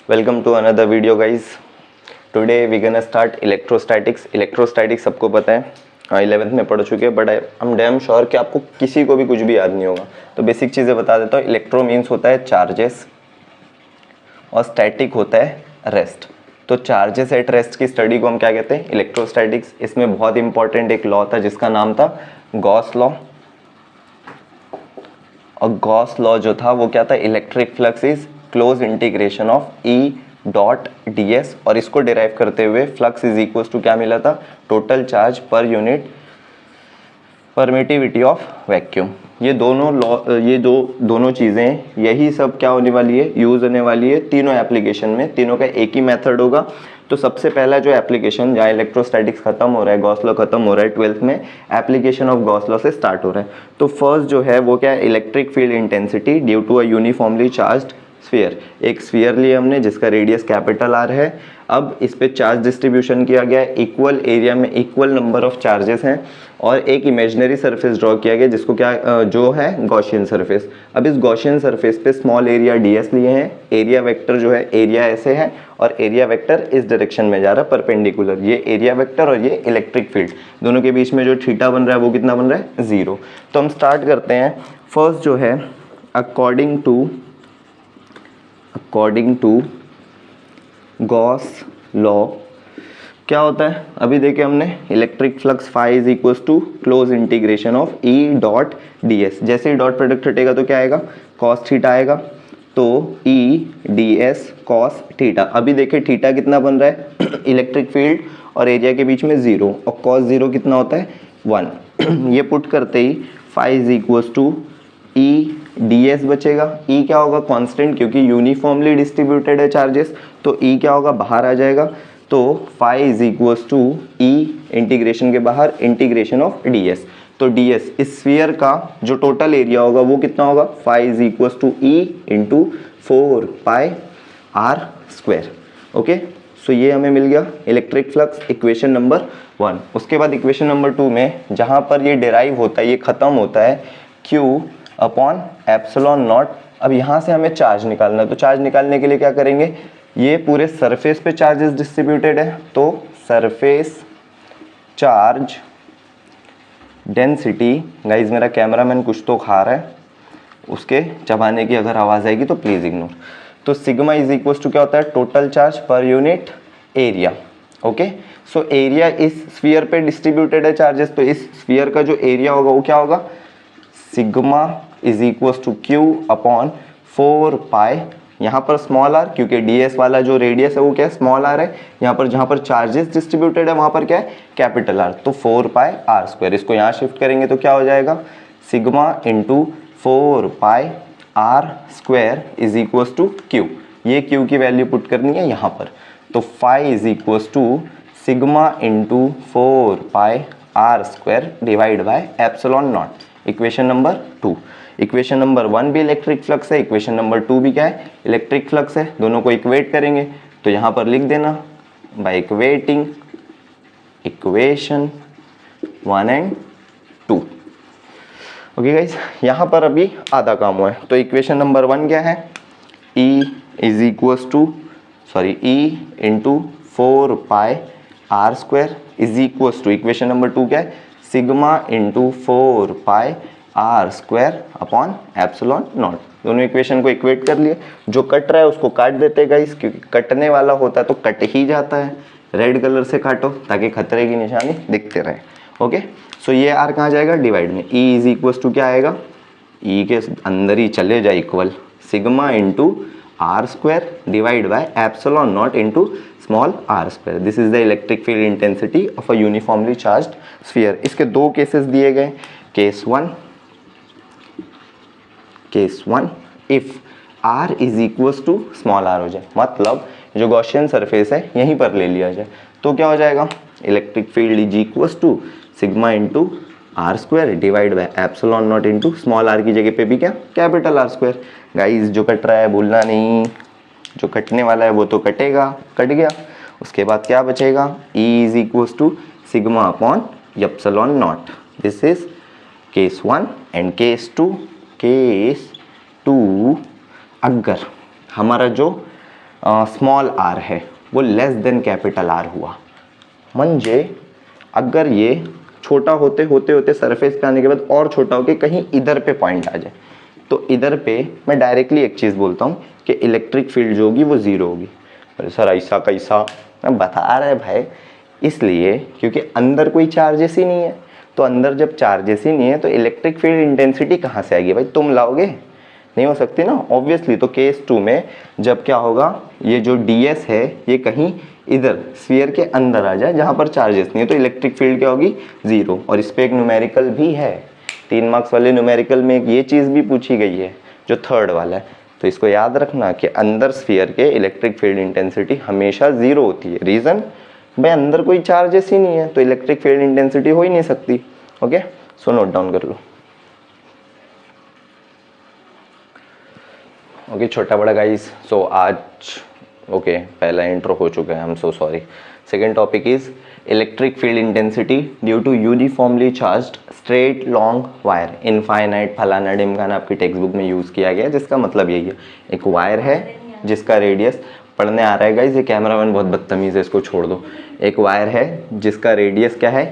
Welcome to another video guys. Today we gonna start electrostatics. Electrostatics सबको पता है, 11th में पढ़ चुके हैं, but I am damn sure कि आपको किसी को भी कुछ भी याद नहीं होगा। तो बेसिक चीज़ें बता देता हूँ। इलेक्ट्रो मीन्स होता है चार्जेस और स्टैटिक होता है रेस्ट। तो चार्जेस एट रेस्ट की स्टडी को हम क्या कहते हैं? इलेक्ट्रोस्टैटिक्स। इसमें बहुत इंपॉर्टेंट एक लॉ था जिसका नाम था गॉस लॉ। और गॉस लॉ जो था वो क्या था? Electric flux is close integration of E dot D S, और इसको डिराइव करते हुए फ्लक्स इज इक्वल टू क्या मिला था? Total charge per unit permittivity of vacuum. ये दोनों लॉ, ये दोनों चीज़ें, यही सब क्या होने वाली है? यूज़ होने वाली है तीनों एप्लीकेशन में। तीनों का एक ही मेथड होगा। तो सबसे पहला जो एप्लीकेशन जहाँ इलेक्ट्रोस्टैटिक्स खत्म हो रहा है, गॉस लॉ खत्म हो रहा है 12th में, एप्लीकेशन ऑफ गॉस लॉ से स्टार्ट हो रहा है। तो फर्स्ट जो है वो क्या है? Electric field intensity due to a uniformly charged sphere. एक स्फीयर लिया हमने जिसका रेडियस कैपिटल आर है। अब इस पे चार्ज डिस्ट्रीब्यूशन किया गया है, इक्वल एरिया में इक्वल नंबर ऑफ चार्जेस हैं, और एक इमेजिनरी सरफेस ड्रॉ किया गया जिसको क्या जो है गॉसियन सरफेस। अब इस गॉसियन सरफेस पे स्मॉल एरिया ds लिए हैं। एरिया वेक्टर जो है, एरिया ऐसे है और एरिया वेक्टर इस डायरेक्शन में जा रहा है परपेंडिकुलर। ये एरिया वेक्टर और ये इलेक्ट्रिक फील्ड, दोनों के बीच में जो थीटा बन रहा है वो कितना बन रहा है? 0। तो हम स्टार्ट करते हैं। फर्स्ट जो है अकॉर्डिंग टू गॉस लॉ क्या होता है? अभी देखे हमने electric flux phi is equal to close integration of E dot D S. जैसे ही डॉट प्रोडक्ट हटेगा तो क्या आएगा? कॉस थीटा आएगा। तो E D S cos theta. अभी देखे थीटा कितना बन रहा है? इलेक्ट्रिक फील्ड और एरिया के बीच में 0, और कॉस 0 कितना होता है? 1। ये पुट करते ही phi is equal to E D S बचेगा। ई क्या होगा? कांस्टेंट, क्योंकि यूनिफॉर्मली डिस्ट्रीब्यूटेड है चार्जेस, तो ई क्या होगा? बाहर आ जाएगा। तो phi is equals to E integration के बाहर इंटीग्रेशन ऑफ डी एस। तो डी एस इस स्फीयर का जो टोटल एरिया होगा वो कितना होगा? Phi is equals to E into 4 pi R square. Okay, so ये हमें मिल गया इलेक्ट्रिक फ्लक्स, इक्वेशन नंबर 1। उसके बाद इक्वेशन नंबर 2 में जहाँ पर ये डिराइव होता है, ये खत्म होता है Q अपॉन एप्सिलॉन नॉट। अब यहाँ से हमें चार्ज निकालना है। तो चार्ज निकालने के लिए क्या करेंगे? ये पूरे सरफेस पे चार्जेस डिस्ट्रीब्यूटेड है, तो सरफेस चार्ज डेंसिटी। गाइज मेरा कैमरामैन कुछ तो खा रहा है, उसके चबाने की अगर आवाज़ आएगी तो प्लीज़ इग्नोर। तो सिग्मा इज इक्वल टू क्या होता है? Total charge per unit area. Okay, so area इस स्फीयर पे डिस्ट्रीब्यूटेड है चार्जेस, तो इस स्फीयर का जो एरिया होगा वो क्या होगा? Sigma is equal to Q upon 4 pi, यहाँ पर स्मॉल आर, क्योंकि ds वाला जो रेडियस है वो क्या है? स्मॉल आर है। यहाँ पर जहाँ पर चार्जेस डिस्ट्रीब्यूटेड है वहाँ पर क्या है? Capital R. तो 4 पाई आर स्क्वायर। इसको यहाँ शिफ्ट करेंगे तो क्या हो जाएगा? Sigma into 4 pi R square is equal to Q. ये क्यू की वैल्यू पुट करनी है यहाँ पर। तो phi is equal to sigma into 4 pi R square divide by epsilon naught. Equation number 2। Equation number 1 भी इलेक्ट्रिक फ्लक्स है, equation number 2 भी क्या है? इलेक्ट्रिक फ्लक्स है। दोनों को इक्वेट करेंगे तो यहाँ पर लिख देना by equating equation 1 and 2। Okay guys, यहाँ पर अभी आधा काम हुआ है। तो इक्वेशन नंबर 1 क्या है? E is equals to E into 4 pi R square is equals to, equation number 2 क्या है? Sigma into 4 pi R square upon epsilon naught. दोनों इक्वेशन को इक्वेट कर लिए। जो कट रहा है उसको काट देते हैं गाइस, क्योंकि कटने वाला होता है तो कट ही जाता है। रेड कलर से काटो ताकि खतरे की निशानी दिखते रहे। ओके, सो ये आर कहाँ जाएगा? डिवाइड में। ई इज इक्वल्स टू क्या आएगा? ई के अंदर ही चले जाए equal sigma into R square divide by epsilon naught into small R square. This is the electric field intensity of a uniformly charged sphere. इसके दो केसेस दिए गए। Case 1 if r is equals to small r हो जाए, मतलब जो Gaussian surface है यहीं पर ले लिया जाए, तो क्या हो जाएगा? Electric field is equals to sigma into R square divide by epsilon naught into small R की जगह पे भी क्या? Capital R square. गाइस जो कट रहा है भूलना नहीं, जो कटने वाला है वो तो कटेगा, कट गया। उसके बाद क्या बचेगा? E is equals to sigma upon epsilon naught. This is case 1 and case 2। Case 2 अगर हमारा जो स्मॉल आर है वो लेस देन कैपिटल आर हुआ, म्हणजे अगर ये छोटा होते होते होते सरफेस पे आने के बाद और छोटा होके कहीं इधर पे पॉइंट आ जाए, तो इधर पे मैं डायरेक्टली एक चीज़ बोलता हूँ कि इलेक्ट्रिक फील्ड जो होगी वो ज़ीरो होगी। अरे सर ऐसा कैसा, मैं बता रहे भाई, इसलिए क्योंकि अंदर कोई चार्जेस ही नहीं है, तो अंदर जब चार्जेस ही नहीं है तो इलेक्ट्रिक फील्ड इंटेंसिटी कहाँ से आएगी भाई, तुम लाओगे, नहीं हो सकती ना ऑब्वियसली। तो केस 2 में जब क्या होगा, ये जो ds है ये कहीं इधर स्फीयर के अंदर आ जाए जहाँ पर चार्जेस नहीं है, तो इलेक्ट्रिक फील्ड क्या होगी, ज़ीरो। और इस पर एक न्यूमेरिकल भी है, 3 मार्क्स वाले न्यूमेरिकल में एक ये चीज़ भी पूछी गई है जो थर्ड वाला है, तो इसको याद रखना कि अंदर स्फीयर के इलेक्ट्रिक फील्ड इंटेंसिटी हमेशा ज़ीरो होती है। रीज़न, भाई अंदर कोई चार्जेस ही नहीं है तो इलेक्ट्रिक फील्ड इंटेंसिटी हो ही नहीं सकती। ओके, सो नोट डाउन कर लो। ओके छोटा बड़ा गाइस, सो आज ओके पहला इंट्रो हो चुका है, I am so sorry. Second topic is electric field intensity due to uniformly charged straight long wire, infinite फलाना डिमकाना आपकी टेक्स्ट बुक में यूज़ किया गया, जिसका मतलब यही है, एक वायर है जिसका रेडियस, पढ़ने आ रहा है गाइस, ये कैमरामैन बहुत बदतमीज़ है, इसको छोड़ दो। एक वायर है जिसका रेडियस क्या है,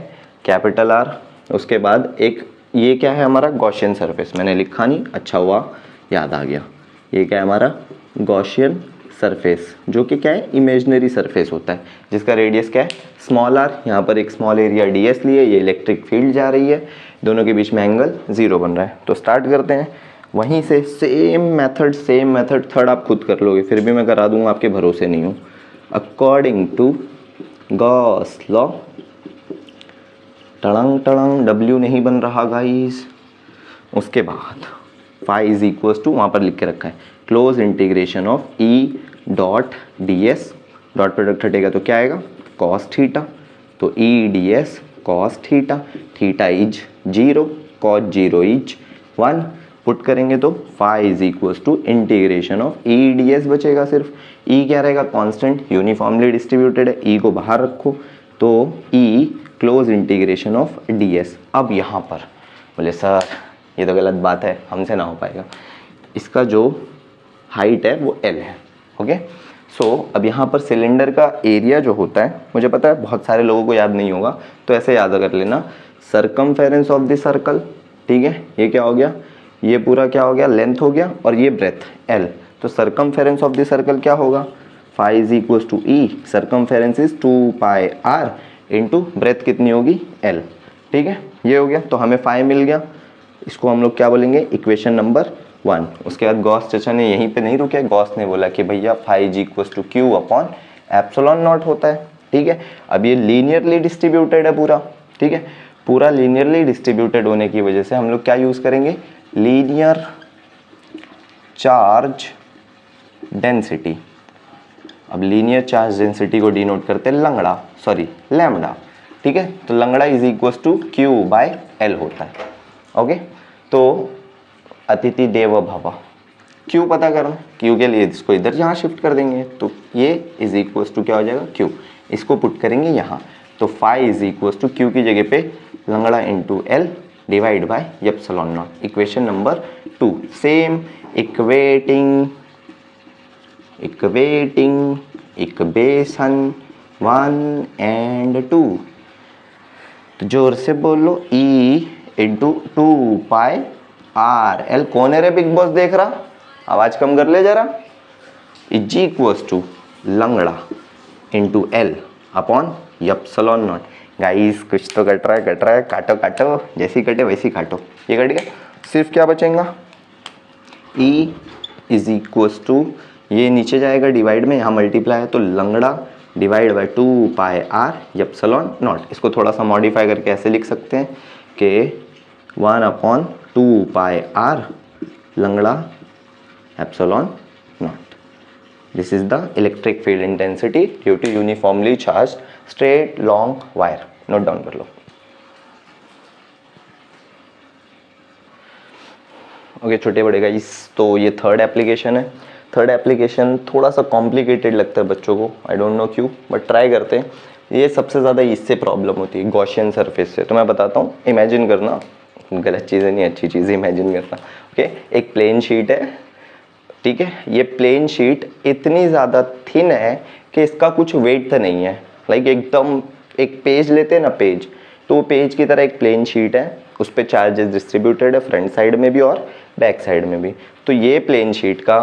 कैपिटल आर, उसके बाद एक ये क्या है हमारा गॉसियन सरफेस, मैंने लिखा नहीं, अच्छा हुआ याद आ गया, ये क्या है हमारा गॉसियन सरफेस, जो कि क्या है इमेजिनरी सरफेस होता है, जिसका रेडियस क्या है स्मॉल आर, यहाँ पर एक स्मॉल एरिया ds लिए, ये इलेक्ट्रिक फील्ड जा रही है, दोनों के बीच में एंगल 0 बन रहा है। तो स्टार्ट करते हैं वहीं से, सेम मेथड थर्ड आप खुद कर लोगे, फिर भी मैं करा दूंगा, आपके भरोसे नहीं हूँ। अकॉर्डिंग टू गॉस लॉ, टड़ंग टड़ंग, W नहीं बन रहा गाइस, उसके बाद फाई इज इक्वल्स टू, वहाँ पर लिख के रखा है close integration of E dot D S, dot product हटेगा तो क्या आएगा कॉस थीटा, तो E D S cos theta, theta is 0, cos 0 is 1, put करेंगे तो phi is equals to integration of E D S बचेगा, सिर्फ ई क्या रहेगा कांस्टेंट, यूनिफॉर्मली डिस्ट्रीब्यूटेड है, ई को बाहर रखो, तो E close integration of D S. अब यहाँ पर बोले सर ये तो गलत बात है, हमसे ना हो पाएगा, इसका जो हाइट है वो L है। ओके, सो अब यहाँ पर सिलेंडर का एरिया जो होता है, मुझे पता है बहुत सारे लोगों को याद नहीं होगा, तो ऐसे याद कर लेना, सरकमफेरेंस ऑफ द सर्कल, ठीक है, ये क्या हो गया, ये पूरा क्या हो गया लेंथ हो गया, और ये ब्रेथ L, तो सरकमफेरेंस ऑफ द सर्कल क्या होगा, phi is equals to E, circumference is 2 pi r into breadth कितनी होगी L, ठीक है, ये हो गया, तो हमें फाई मिल गया, इसको हम लोग क्या बोलेंगे इक्वेशन नंबर 1। उसके बाद गॉस चचा ने यहीं पे नहीं रुके, गॉस ने बोला कि भैया phi is equals to Q upon epsilon naught होता है, ठीक है। अब ये लीनियरली डिस्ट्रीब्यूटेड है पूरा, ठीक है, पूरा लीनियरली डिस्ट्रीब्यूटेड होने की वजह से हम लोग क्या यूज़ करेंगे, लीनियर चार्ज डेंसिटी। अब लीनियर चार्ज डेंसिटी को डिनोट करते हैं लंगड़ा, सॉरी लैम्डा, ठीक है, तो लंगड़ा is equals to Q by L होता है। ओके, तो अतिथि देव भव, क्यू पता करना, क्यू के लिए इसको इधर यहाँ शिफ्ट कर देंगे, तो ये इज इक्वल्स टू क्या हो जाएगा क्यू, इसको पुट करेंगे यहाँ, तो phi is equals to Q की जगह पे लंगड़ा into L divide by epsilon naught, equation number 2। Same equating equation 1 and 2, तो जोर से बोलो E into 2 pi R L, कौन है रे बिग बॉस देख रहा, आवाज कम कर ले जरा, इज इक्वल्स टू लंगड़ा into L upon epsilon not. Guys कुछ तो कट रहा है, काटो काटो, जैसी कटे वैसी काटो, ये कट गया, सिर्फ क्या बचेगा, ई इज इक्वल्स टू, ये नीचे जाएगा डिवाइड में, यहाँ मल्टीप्लाई है, तो लंगड़ा divide by 2 pi R epsilon naught, इसको थोड़ा सा मॉडिफाई करके ऐसे लिख सकते हैं कि 1 अपॉन 2 पाई आर लंगड़ा epsilon naught. This is the electric field intensity due to uniformly charge straight long wire, note down कर लो। ओके छोटे बड़े गाइस, तो ये थर्ड एप्लीकेशन है। थर्ड एप्लीकेशन थोड़ा सा कॉम्प्लिकेटेड लगता है बच्चों को, आई डोंट नो क्यों, बट ट्राई करते हैं। ये सबसे ज़्यादा इससे प्रॉब्लम होती है गॉसियन सरफेस से, तो मैं बताता हूँ, इमेजिन करना, गलत चीज़ें नहीं अच्छी चीज़ें इमेजिन करना। ओके, एक प्लेन शीट है, ठीक है। ये प्लेन शीट इतनी ज़्यादा थिन है कि इसका कुछ वेट नहीं है, लाइक एकदम एक पेज लेते हैं ना पेज, तो वो पेज की तरह एक प्लेन शीट है, उस पर चार्जेस डिस्ट्रीब्यूटेड है फ्रंट साइड में भी और बैक साइड में भी। तो ये प्लेन शीट का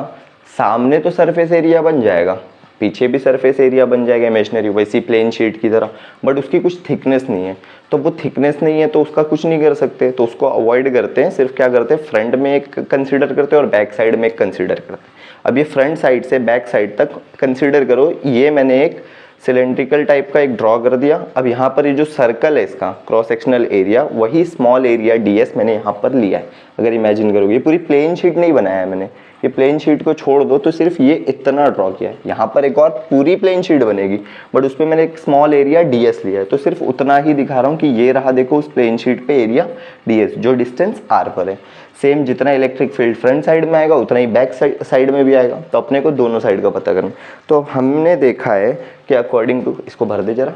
सामने तो सरफेस एरिया बन जाएगा, पीछे भी सरफेस एरिया बन जाएगा इमेजिनरी वैसी प्लेन शीट की तरह, बट उसकी कुछ थिकनेस नहीं है। तो वो थिकनेस नहीं है तो उसका कुछ नहीं कर सकते, तो उसको अवॉइड करते हैं। सिर्फ क्या करते हैं, फ्रंट में एक कंसीडर करते हैं और बैक साइड में एक कंसीडर करते हैं। अब ये फ्रंट साइड से बैक साइड तक कंसीडर करो, ये मैंने एक सिलेंड्रिकल टाइप का एक ड्रॉ कर दिया। अब यहाँ पर ये जो सर्कल है इसका क्रॉस सेक्शनल एरिया, वही स्मॉल एरिया ds मैंने यहाँ पर लिया है। अगर इमेजिन करोगे, ये पूरी प्लेन शीट नहीं बनाया है मैंने, ये प्लेन शीट को छोड़ दो तो सिर्फ ये इतना ड्रॉ किया है। यहाँ पर एक और पूरी प्लेन शीट बनेगी बट उस पर मैंने एक स्मॉल एरिया ds लिया है, तो सिर्फ उतना ही दिखा रहा हूँ कि ये रहा देखो उस प्लेन शीट पे एरिया ds जो डिस्टेंस r पर है। सेम जितना इलेक्ट्रिक फील्ड फ्रंट साइड में आएगा उतना ही बैक साइड में भी आएगा, तो अपने को दोनों साइड का पता करना। तो हमने देखा है कि अकॉर्डिंग टू, इसको भर दे जरा,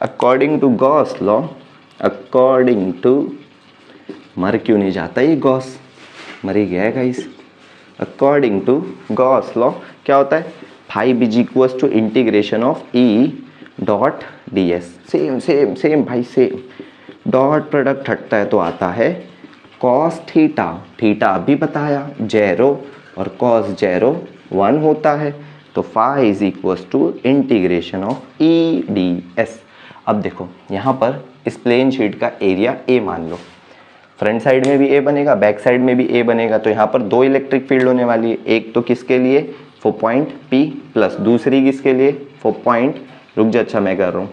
according to Gauss law, according to, मर क्यों नहीं जाता ये गॉस, मर ही गया है guys. According to Gauss law क्या होता है, five is equals to integration of E dot D S. Same same same भाई सेम, डॉट प्रोडक्ट हटता है तो आता है कॉस थीटा, थीटा अभी बताया जेरो और कॉस जेरो 1 होता है, तो five is equals to integration of E D S. अब देखो यहाँ पर इस प्लेन शीट का एरिया ए मान लो, फ्रंट साइड में भी ए बनेगा बैक साइड में भी ए बनेगा, तो यहाँ पर दो इलेक्ट्रिक फील्ड होने वाली है, एक तो किसके लिए फॉर पॉइंट P प्लस दूसरी किसके लिए फॉर पॉइंट, रुक जा अच्छा मैं कर रहा हूँ,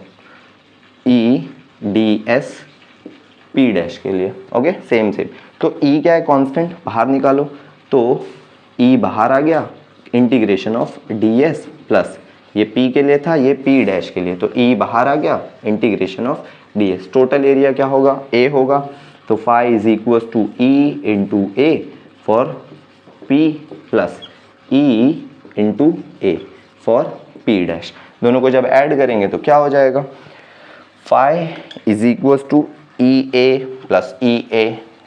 ई डी एस P डैश के लिए। ओके सेम सेम, तो E क्या है कांस्टेंट, बाहर निकालो तो E बाहर आ गया, इंटीग्रेशन ऑफ ds प्लस ये P के लिए था ये P डैश के लिए, तो E बाहर आ गया integration of ds। Total area क्या होगा A होगा, तो five is equals to E into A for P plus E into A for P dash. दोनों को जब ऐड करेंगे तो क्या हो जाएगा, phi is equals to E A plus E A,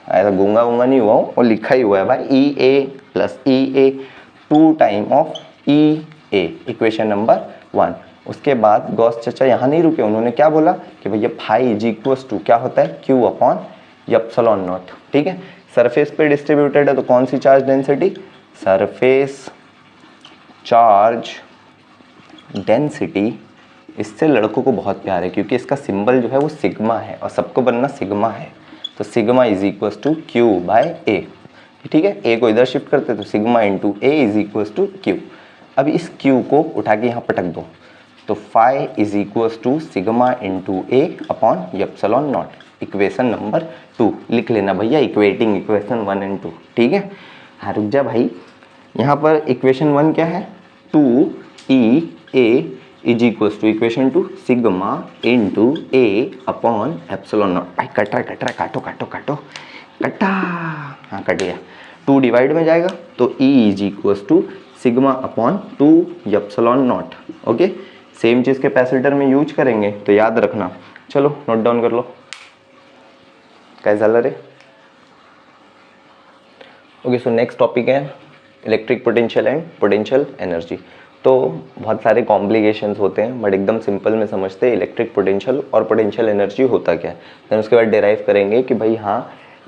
ऐसा गूंगा गूंगा नहीं हुआ हूँ और लिखा ही हुआ है भाई, E A plus E A 2 time of E A, equation number 1। उसके बाद गॉस चाचा यहाँ नहीं रुके, उन्होंने क्या बोला कि भैया फाइव इज इक्वल्स टू क्या होता है Q अपॉन एप्सिलॉन नॉट। ठीक है, सरफेस पे डिस्ट्रीब्यूटेड है तो कौन सी charge density, surface charge density. इससे लड़कों को बहुत प्यार है क्योंकि इसका सिंबल जो है वो सिग्मा है और सबको बनना सिग्मा है, तो sigma is equals to Q by A। ठीक है, A को इधर शिफ्ट करते तो sigma into A is equals to Q। अब इस Q को उठा के यहाँ पटक दो, तो five is equals to sigma into A upon epsilon naught, equation number 2 लिख लेना भैया, इक्वेटिंग इक्वेशन 1 एंड 2। ठीक है, हाँ रुक जा भाई, यहाँ पर इक्वेशन 1 क्या है, 2E is equals to equation 2 sigma into A upon epsilon naught. भाई कट रहा काटो काटो काटो कटा, हाँ कट गया, 2 डिवाइड में जाएगा तो E is equals to sigma upon 2 epsilon naught. Okay, same चीज़ कैपेसिटर में यूज करेंगे तो याद रखना, चलो नोट डाउन कर लो काय झालं रे। ओके, सो नेक्स्ट टॉपिक है electric potential and potential energy. तो बहुत सारे कॉम्प्लिकेशंस होते हैं बट एकदम सिंपल में समझते हैं इलेक्ट्रिक पोटेंशियल और पोटेंशियल एनर्जी होता क्या है, देन उसके बाद डिराइव करेंगे कि भाई हाँ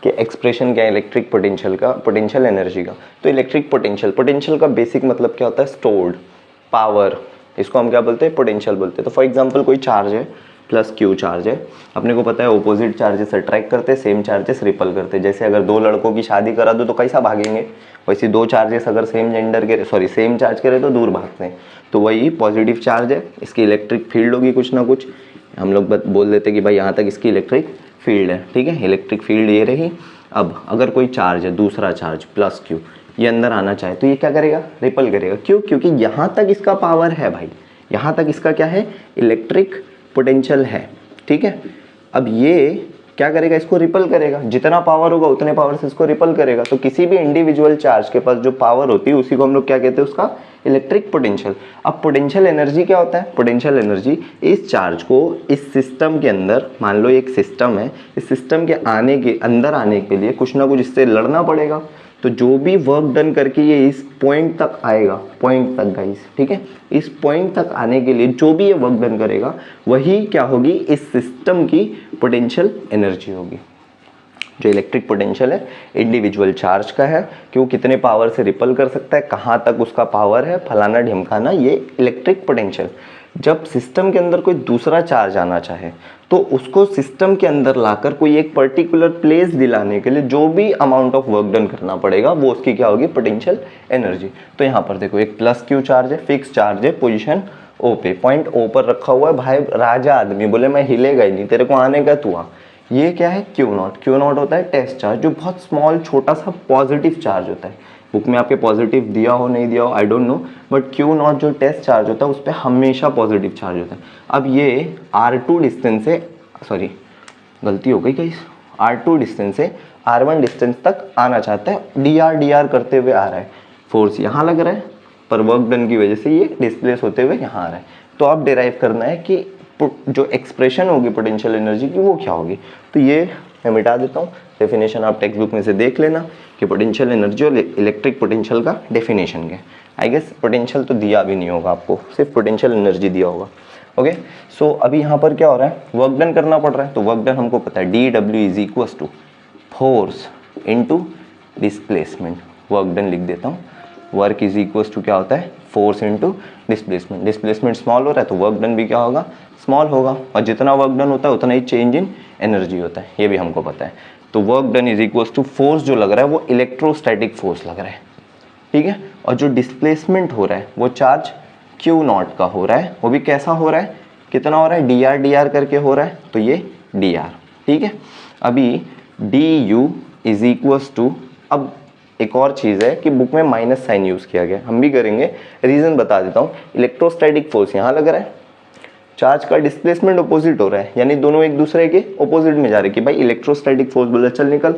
कि एक्सप्रेशन क्या है इलेक्ट्रिक पोटेंशियल का, पोटेंशियल एनर्जी का। तो इलेक्ट्रिक पोटेंशियल का बेसिक मतलब क्या होता है, स्टोर्ड पावर, इसको हम क्या बोलते हैं, पोटेंशियल बोलते हैं। तो फॉर एग्जांपल कोई चार्ज है प्लस Q चार्ज है, अपने को पता है ऑपोजिट चार्जेस अट्रैक्ट करते हैं, सेम चार्जेस रिपल करते हैं। जैसे अगर दो लड़कों की शादी करा दो तो कैसा भागेंगे, वैसे दो चार्जेस अगर सेम जेंडर के सेम चार्ज करे तो दूर भागते हैं। तो वही पॉजिटिव चार्ज है, इसकी इलेक्ट्रिक फील्ड होगी कुछ ना कुछ, हम लोग बोल देते कि भाई यहाँ तक इसकी इलेक्ट्रिक फील्ड है। ठीक है, इलेक्ट्रिक फील्ड ये रही। अब अगर कोई चार्ज है दूसरा चार्ज प्लस Q, ये अंदर आना चाहे तो ये क्या करेगा, रिपल करेगा। क्यों, क्योंकि यहाँ तक इसका पावर है भाई, यहाँ तक इसका क्या है, इलेक्ट्रिक पोटेंशियल है। ठीक है, अब ये क्या करेगा, इसको रिपल करेगा, जितना पावर होगा उतने पावर से इसको रिपल करेगा। तो किसी भी इंडिविजुअल चार्ज के पास जो पावर होती है उसी को हम लोग क्या कहते हैं, उसका इलेक्ट्रिक पोटेंशियल। अब पोटेंशियल एनर्जी क्या होता है, पोटेंशियल एनर्जी इस चार्ज को इस सिस्टम के अंदर, मान लो एक सिस्टम है, इस सिस्टम के अंदर आने के लिए कुछ ना कुछ इससे लड़ना पड़ेगा। तो जो भी वर्क डन करके ये इस पॉइंट तक आएगा, पॉइंट तक गाइस, ठीक है, इस पॉइंट तक आने के लिए जो भी ये वर्क डन करेगा वही क्या होगी, इस सिस्टम की पोटेंशियल एनर्जी होगी। जो इलेक्ट्रिक पोटेंशियल है इंडिविजुअल चार्ज का है कि वो कितने पावर से रिपल कर सकता है, कहाँ तक उसका पावर है, फलाना ढिमकाना, ये इलेक्ट्रिक पोटेंशियल। जब सिस्टम के अंदर कोई दूसरा चार्ज आना चाहे तो उसको सिस्टम के अंदर लाकर कोई एक पर्टिकुलर प्लेस दिलाने के लिए जो भी अमाउंट ऑफ वर्क डन करना पड़ेगा वो उसकी क्या होगी, पोटेंशियल एनर्जी। तो यहाँ पर देखो एक प्लस क्यू चार्ज है, फिक्स चार्ज है, पोजीशन ओ पे, पॉइंट ओ पर रखा हुआ है। भाई राजा आदमी बोले मैं हिलेगा ही नहीं, तेरे को आने का तू आ। ये क्या है, क्यू नॉट। क्यू नॉट होता है टेस्ट चार्ज, जो बहुत स्मॉल छोटा सा पॉजिटिव चार्ज होता है। बुक में आपके पॉजिटिव दिया हो नहीं दिया हो आई don't no, but Q not जो टेस्ट चार्ज होता है उस पर हमेशा पॉजिटिव चार्ज होता है। अब ये R2 डिस्टेंस से, सॉरी गलती हो गई गाइस, R2 डिस्टेंस से R1 डिस्टेंस तक आना चाहता है, dr करते हुए आ रहा है। फोर्स यहाँ लग रहा है पर वर्क डन की वजह से ये डिस्प्लेस होते हुए यहाँ आ रहा है। तो अब डिराइव करना है कि जो एक्सप्रेशन होगी पोटेंशियल एनर्जी की वो क्या होगी। तो ये मैं मिटा देता हूँ, डेफिनेशन आप टेक्स्ट बुक में से देख लेना कि पोटेंशियल एनर्जी और इलेक्ट्रिक पोटेंशियल का डेफिनेशन क्या है। आई गेस पोटेंशियल तो दिया भी नहीं होगा आपको, सिर्फ पोटेंशियल एनर्जी दिया होगा। ओके, सो अभी यहाँ पर क्या हो रहा है, वर्क डन करना पड़ रहा है। तो वर्क डन हमको पता है dW is equal to force into displacement. Work done लिख देता हूँ, वर्क इज इक्वल टू क्या होता है, force into displacement. Displacement small हो रहा है तो वर्क डन भी क्या होगा, स्मॉल होगा। और जितना वर्क डन होता है उतना ही चेंज इन एनर्जी होता है, ये भी हमको पता है। तो work done is equal to force जो लग रहा है वो इलेक्ट्रोस्टैटिक फोर्स लग रहा है, ठीक है। और जो डिस्प्लेसमेंट हो रहा है वो चार्ज क्यू नॉट का हो रहा है, वो भी कैसा हो रहा है, कितना हो रहा है, dr करके हो रहा है, तो ये dr, ठीक है। अभी du इज इक्वल टू, अब एक और चीज़ है कि बुक में माइनस साइन यूज़ किया गया, हम भी करेंगे, रीज़न बता देता हूँ। इलेक्ट्रोस्टैटिक फोर्स यहाँ लग रहा है, चार्ज का डिस्प्लेसमेंट अपोजिट हो रहा है, यानी दोनों एक दूसरे के अपोजिट में जा रहे हैं कि भाई इलेक्ट्रोस्टैटिक फोर्स बोल रहा है चल निकल,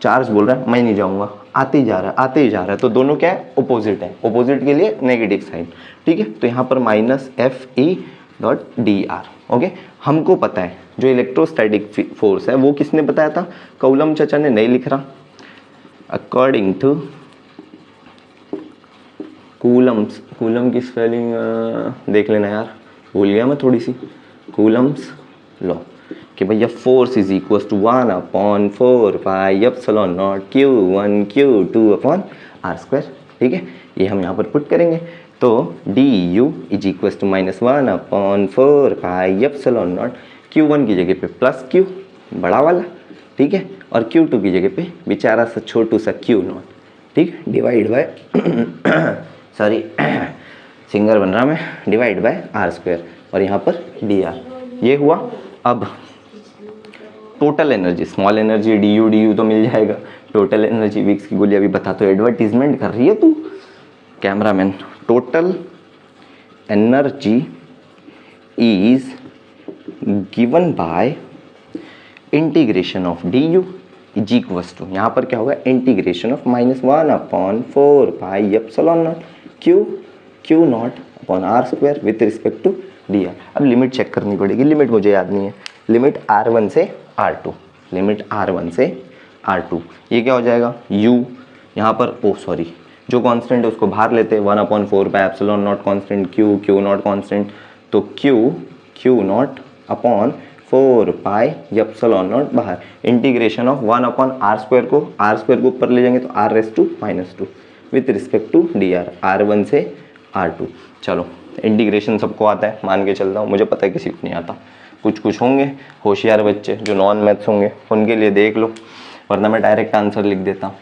चार्ज बोल रहा है मैं नहीं जाऊँगा, आते ही जा रहा है, आते ही जा रहा है, तो दोनों क्या है, अपोजिट है, अपोजिट के लिए नेगेटिव साइन, ठीक है। तो यहाँ पर माइनस FE.dr, ओके। हमको पता है जो इलेक्ट्रोस्टैटिक फोर्स है वो किसने बताया था, कौलम चाचा ने, नहीं लिख रहा, अकॉर्डिंग टू कूलम्स, कूलम की स्पेलिंग देख लेना यार, भूल गया मैं थोड़ी सी, कूलम्स लॉ कि भैया force is equal to 1/4πε0 Q1 Q2 upon r², ठीक है। ये हम यहाँ पर पुट करेंगे तो du is equal to -1/4πε0 Q1 की जगह पे प्लस Q बड़ा वाला, ठीक है, और Q2 की जगह पे बेचारा सा छोटू सा Q0, ठीक, डिवाइड बाय सॉरी सिंगर बन रहा मैं, डिवाइड बाय r², और यहाँ पर dr, ये हुआ। अब total energy, small energy du तो मिल जाएगा, टोटल एनर्जी विक्स की गोली अभी बता, तो एडवर्टीजमेंट कर रही है तू cameraman. Total energy is given by integration of du is equals to, यहाँ पर क्या होगा, integration of -1/4πε0 Q0 upon r² with respect to dr। अब लिमिट चेक करनी पड़ेगी, लिमिट मुझे याद नहीं है, लिमिट R1 से R2, लिमिट R1 से R2, ये क्या हो जाएगा, u यहाँ पर, ओ सॉरी, जो कांस्टेंट है उसको बाहर लेते हैं, 1/4πε0 कांस्टेंट, Q0 कांस्टेंट, तो Q0 अपॉन 4πε0 बाहर, इंटीग्रेशन ऑफ 1/r² को, r² को ऊपर ले जाएंगे तो r⁻² with respect to dr, R1 से R2। चलो इंटीग्रेशन सबको आता है, मान के चलता हूँ, मुझे पता है किसी को नहीं आता, कुछ कुछ होंगे होशियार बच्चे जो नॉन मैथ्स होंगे उनके लिए देख लो, वरना मैं डायरेक्ट आंसर लिख देता हूँ,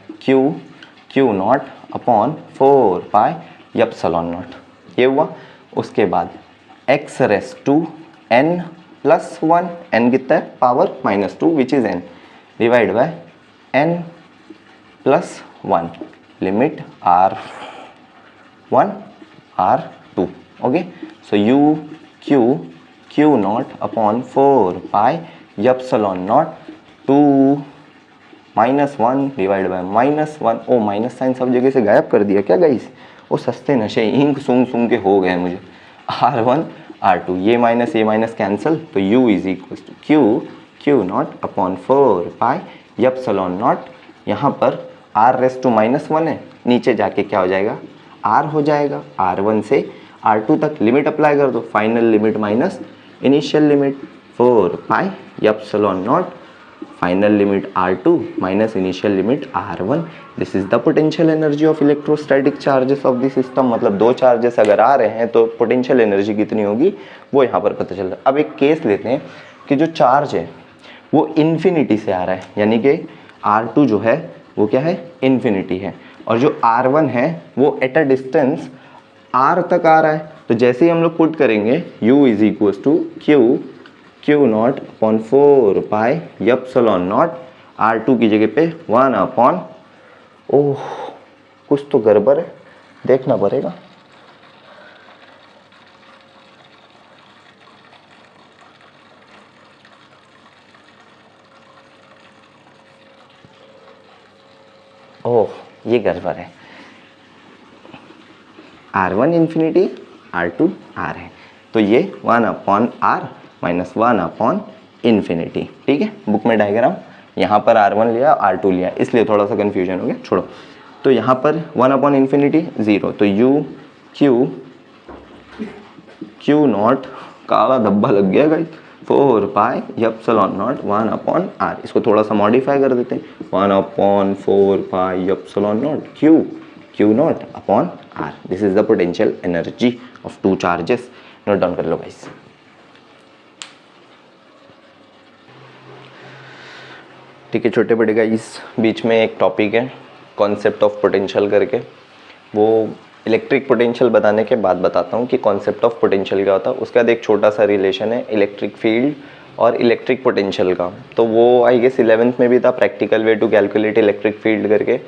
Q0 अपॉन 4πε0, ये हुआ। उसके बाद x⁻n+1, n कितना है, power -2 which is n, divide by n+1, limit R1 R2, okay. So Q0 upon 4πε0 to -1 divide by -1, O minus sign सब जगह से गायब कर दिया क्या गाइस, वो सस्ते नशे इंक सूंघ के हो गए मुझे, R1 R2, ये माइनस कैंसिल, तो u is equal to Q0 upon 4πε0, यहाँ पर r रेस टू -1 है, नीचे जाके क्या हो जाएगा r हो जाएगा। r1 से r2 तक लिमिट अप्लाई कर दो, final limit minus initial limit 4 pi epsilon not final limit r2 minus initial limit r1। This is the potential energy of electrostatic charges of the system. मतलब दो charges अगर आ रहे हैं तो पोटेंशियल एनर्जी कितनी होगी वो यहाँ पर पता चल रहा है। अब एक केस लेते हैं कि जो चार्ज है वो इन्फिनिटी से आ रहा है, यानी कि r2 जो है वो क्या है इन्फिनिटी है, और जो r1 है वो एट अ डिस्टेंस r तक आ रहा है। तो जैसे ही हम लोग पुट करेंगे u is equal to Q naught upon 4 pi epsilon naught, r2 की जगह पे 1 अपॉन, ओह कुछ तो गड़बड़ है, देखना पड़ेगा। ओह ये गड़बड़ है, r1 इन्फिनिटी r2 r है, तो ये 1 upon r minus 1 upon infinity. ठीक है, बुक में डायग्राम यहाँ पर r1 लिया r2 लिया, इसलिए थोड़ा सा कन्फ्यूजन हो गया, छोड़ो। तो यहाँ पर 1 अपॉन इन्फिनिटी 0, तो u क्यू नॉट, काला धब्बा लग गया guys, 4 pi epsilon not 1 upon r। इसको थोड़ा सा मॉडिफाई कर देते हैं, 1 upon 4 pi epsilon not Q naught upon r। This is the potential energy of two charges. Note down कर लो गाइस। ठीक है छोटे बड़े गाइस, बीच में एक टॉपिक है कॉन्सेप्ट ऑफ पोटेंशियल करके, वो इलेक्ट्रिक पोटेंशियल बताने के बाद बताता हूँ कि कॉन्सेप्ट ऑफ पोटेंशियल क्या होता है। उसके बाद एक छोटा सा रिलेशन है इलेक्ट्रिक फील्ड और इलेक्ट्रिक पोटेंशियल का, तो वो आई गेस 11th में भी था, practical way to calculate electric field करके।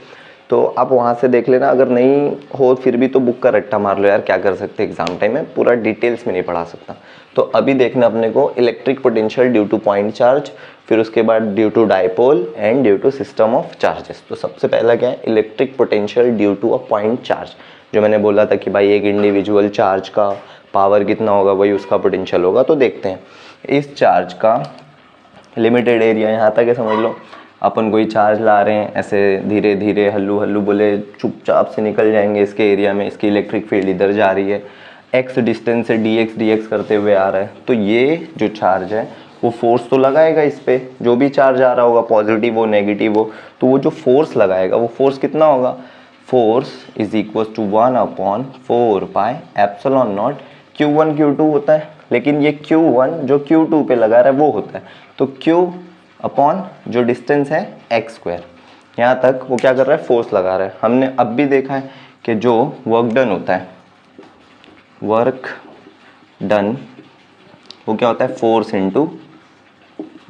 तो आप वहाँ से देख लेना, अगर नहीं हो फिर भी तो बुक का रट्टा मार लो यार, क्या कर सकते एग्जाम टाइम में, पूरा डिटेल्स में नहीं पढ़ा सकता। तो अभी देखना अपने को electric potential due to point charge, फिर उसके बाद due to dipole and due to system of charges. तो सबसे पहला क्या है, electric potential due to a point charge. जो मैंने बोला था कि भाई एक इंडिविजुअल चार्ज का पावर कितना होगा वही उसका पोटेंशियल होगा। तो देखते हैं इस चार्ज का लिमिटेड एरिया यहाँ तक है, समझ लो अपन कोई चार्ज ला रहे हैं, ऐसे धीरे धीरे हल्लू हल्लू बोले चुपचाप से निकल जाएंगे इसके एरिया में, इसकी इलेक्ट्रिक फील्ड इधर जा रही है, x डिस्टेंस से dx करते हुए आ रहा है। तो ये जो चार्ज है वो फोर्स तो लगाएगा इस पे, जो भी चार्ज आ रहा होगा पॉजिटिव हो नेगेटिव हो, तो वो जो फोर्स लगाएगा वो फोर्स कितना होगा, force is equal to 1 upon 4 pi epsilon naught Q1 Q2 होता है, लेकिन ये Q1 जो Q2 पे लगा रहा है वो होता है, तो Q अपॉन जो डिस्टेंस है x², यहाँ तक वो क्या कर रहा है फोर्स लगा रहा है। हमने अब भी देखा है कि जो वर्क डन होता है, वर्क डन वो क्या होता है फोर्स इनटू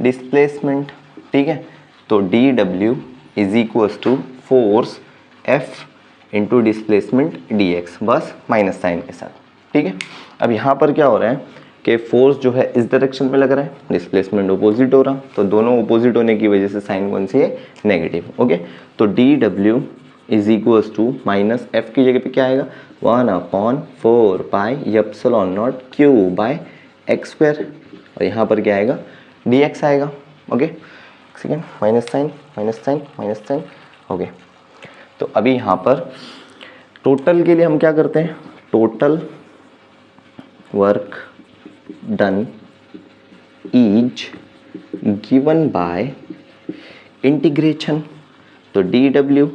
डिस्प्लेसमेंट। ठीक है, तो dw is equals to force F into displacement dx, बस माइनस साइन के साथ। ठीक है, अब यहाँ पर क्या हो रहा है कि फोर्स जो है इस डायरेक्शन में लग रहा है, डिस्प्लेसमेंट अपोजिट हो रहा, तो दोनों अपोजिट होने की वजह से साइन कौन सी है नेगेटिव। ओके, तो dw is equals to minus F की जगह पे क्या आएगा 1 upon 4 pi epsilon naught q by x², और यहाँ पर क्या आएगा dx आएगा। Okay second, minus sign minus sign minus sign. Okay, तो अभी यहाँ पर टोटल के लिए हम क्या करते हैं, total work done is given by integration, तो dw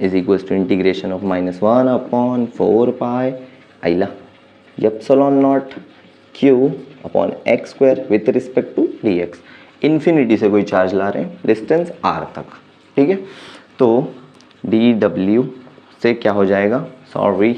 is equal to integration of -1 upon 4 pi आइला epsilon naught q upon x² with respect to dx। Infinity से कोई चार्ज ला रहे हैं डिस्टेंस r तक। ठीक है, तो dw से क्या हो जाएगा, sorry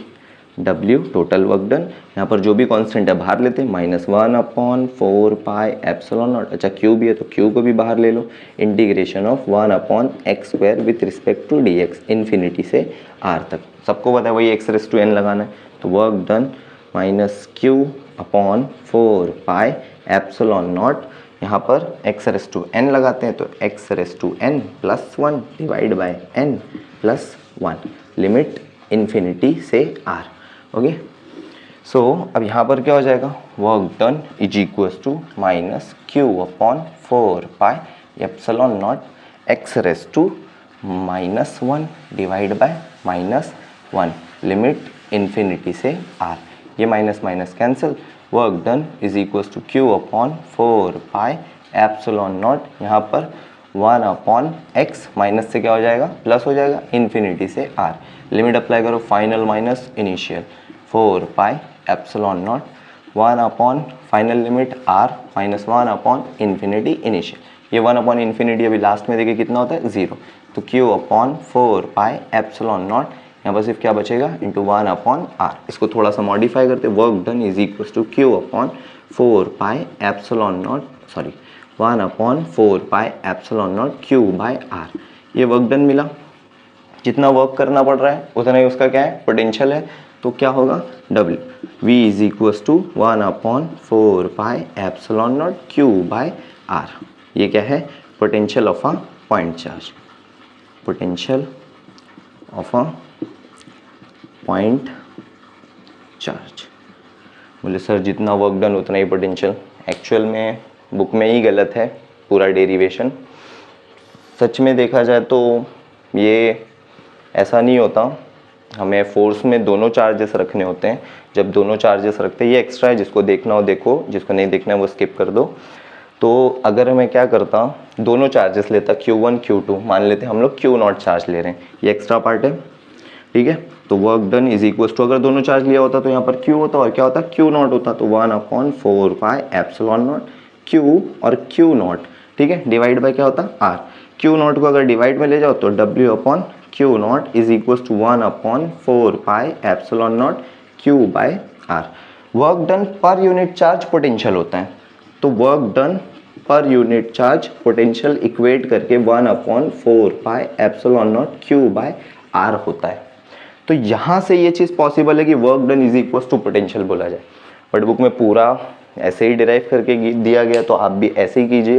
w total work done, यहाँ पर जो भी कांस्टेंट है बाहर लेते हैं, -1 अपॉन 4 पाई एप्सिलॉन नॉट, अच्छा q भी है तो q को भी बाहर ले लो, integration of 1 upon x² with respect to dx, infinity से r तक। सबको पता है वही x⁻n लगाना है, तो work done -q upon 4 pi epsilon naught, यहाँ पर x⁻n लगाते हैं तो x⁻n plus 1 divide by n plus 1, limit infinity से r। ओके, सो अब यहाँ पर क्या हो जाएगा, work done is equals to -q upon 4 pi epsilon naught x⁻ -1 divide by -1 limit infinity से r। ये minus minus cancel, work done is equals to q upon 4 pi epsilon naught, यहाँ पर 1 अपॉन x माइनस से क्या हो जाएगा, plus हो जाएगा, इन्फिनिटी से r। लिमिट अप्लाई करो, final minus initial, 4 pi epsilon not 1 upon final limit r minus 1 upon infinity initial. ये 1 अपॉन इन्फिनिटी अभी लास्ट में देखिए कितना होता है, 0। तो q upon 4 pi epsilon naught, यहाँ पर सिर्फ क्या बचेगा, इंटू 1 अपॉन r। इसको थोड़ा सा मॉडिफाई करते, work done is equal to q upon 4 pi epsilon naught, sorry 1 upon 4 pi epsilon naught q by r। ये वर्क डन मिला। जितना वर्क करना पड़ रहा है उतना ही उसका क्या है, पोटेंशियल है। तो क्या होगा, W V is equals to 1 upon 4 pi epsilon naught q by r। ये क्या है, potential of a point charge, potential of a point charge. बोले सर जितना वर्क डन उतना ही पोटेंशियल, एक्चुअल में बुक में ही गलत है पूरा डेरिवेशन। सच में देखा जाए तो ये ऐसा नहीं होता, हमें फोर्स में दोनों चार्जेस रखने होते हैं। जब दोनों चार्जेस रखते हैं, ये एक्स्ट्रा है, जिसको देखना हो देखो, जिसको नहीं देखना है वो स्किप कर दो। तो अगर मैं क्या करता, दोनों चार्जेस लेता, Q1 Q2, मान लेते हम लोग Q0 चार्ज ले रहे हैं, ये एक्स्ट्रा पार्ट है, ठीक है। तो work done is equal to, अगर दोनों चार्ज लिया होता तो यहाँ पर Q होता और क्या होता, Q0 होता। तो 1 upon 4 pi epsilon naught Q और Q0, ठीक है, डिवाइड बाय क्या होता, R। Q0 को अगर डिवाइड में ले जाओ तो W upon Q0 is equal to 1 upon 4 pi epsilon naught Q by R। Work done पर यूनिट चार्ज पोटेंशियल होता है, तो वर्क डन पर यूनिट चार्ज पोटेंशियल इक्वेट करके 1 upon 4 pi epsilon naught Q by R होता है। तो यहाँ से ये चीज़ पॉसिबल है कि work done is equal to potential बोला जाए, बट बुक में पूरा ऐसे ही डिराइव करके दिया गया, तो आप भी ऐसे ही कीजिए,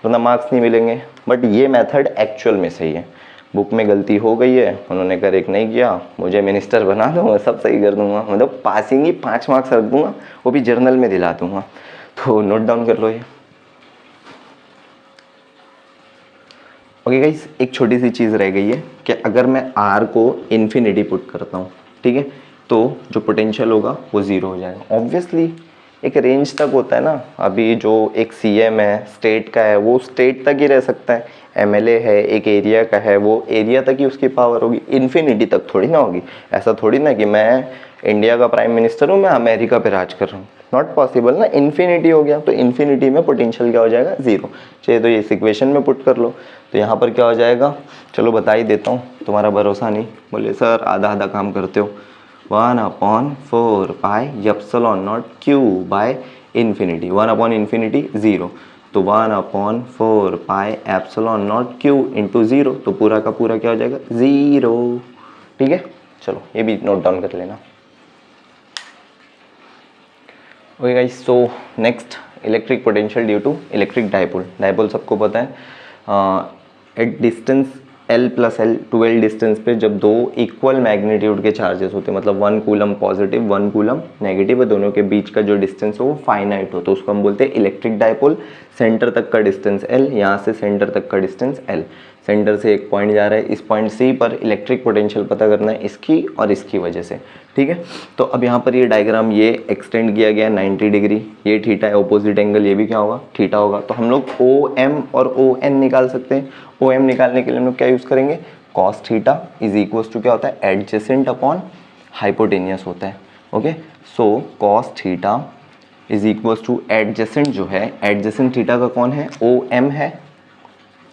वरना मार्क्स नहीं मिलेंगे। बट ये मेथड एक्चुअल में सही है, बुक में गलती हो गई है, उन्होंने करेक्ट नहीं किया, मुझे मिनिस्टर बना दो, मैं सब सही कर दूंगा, मतलब पासिंग ही 5 मार्क्स रख दूंगा, वो भी जर्नल में दिला दूंगा। तो नोट डाउन कर लो ये। ओके गाइस, एक छोटी सी चीज़ रह गई है कि अगर मैं R को इन्फिनिटी पुट करता हूँ, ठीक है, तो जो पोटेंशियल होगा वो 0 हो जाएगा। ऑब्वियसली एक रेंज तक होता है ना, अभी जो एक CM है स्टेट का है वो स्टेट तक ही रह सकता है, MLA है एक एरिया का है वो एरिया तक ही उसकी पावर होगी, इन्फिनिटी तक थोड़ी ना होगी। ऐसा थोड़ी ना कि मैं इंडिया का प्राइम मिनिस्टर हूँ, मैं अमेरिका पे राज कर रहा हूँ, नॉट पॉसिबल ना। इन्फिनिटी हो गया तो इन्फिनिटी में पोटेंशियल क्या हो जाएगा, 0। चाहिए तो ये इस इक्वेशन में पुट कर लो, तो यहाँ पर क्या हो जाएगा, चलो बता ही देता हूँ, तुम्हारा भरोसा नहीं, बोले सर आधा आधा काम करते हो। 1 upon 4 pi epsilon naught Q by infinity, 1 upon infinity 0, तो 1 upon 4 pi epsilon naught Q into 0, तो पूरा का पूरा क्या हो जाएगा, 0, ठीक है। चलो ये भी नोट डाउन कर लेना। Okay guys, so next electric potential due to electric dipole. Dipole सबको पता है, at distance L plus L, 12 distance पे जब दो इक्वल मैग्नीट्यूड के चार्जेस होते हैं, मतलब 1 कूलम पॉजिटिव 1 कूलम नेगेटिव है, दोनों के बीच का जो डिस्टेंस हो वो फाइनाइट हो, तो उसको हम बोलते हैं इलेक्ट्रिक डाइपोल। सेंटर तक का डिस्टेंस L, यहाँ से सेंटर तक का डिस्टेंस L, सेंटर से एक पॉइंट जा रहा है, इस पॉइंट C पर इलेक्ट्रिक पोटेंशियल पता करना है इसकी और इसकी वजह से, ठीक है। तो अब यहाँ पर ये डायग्राम ये एक्सटेंड किया गया 90 डिग्री, ये थीटा है, ऑपोजिट एंगल ये भी क्या होगा, थीटा होगा। तो हम लोग OM और ON निकाल सकते हैं। OM निकालने के लिए हम लोग क्या यूज़ करेंगे, cos theta is equals to क्या होता है, एडजेसेंट अपॉन हाइपोटेनियस होता है। Okay, so cos theta is equals to adjacent, जो है एडजेसेंट थीटा का कौन है, OM है,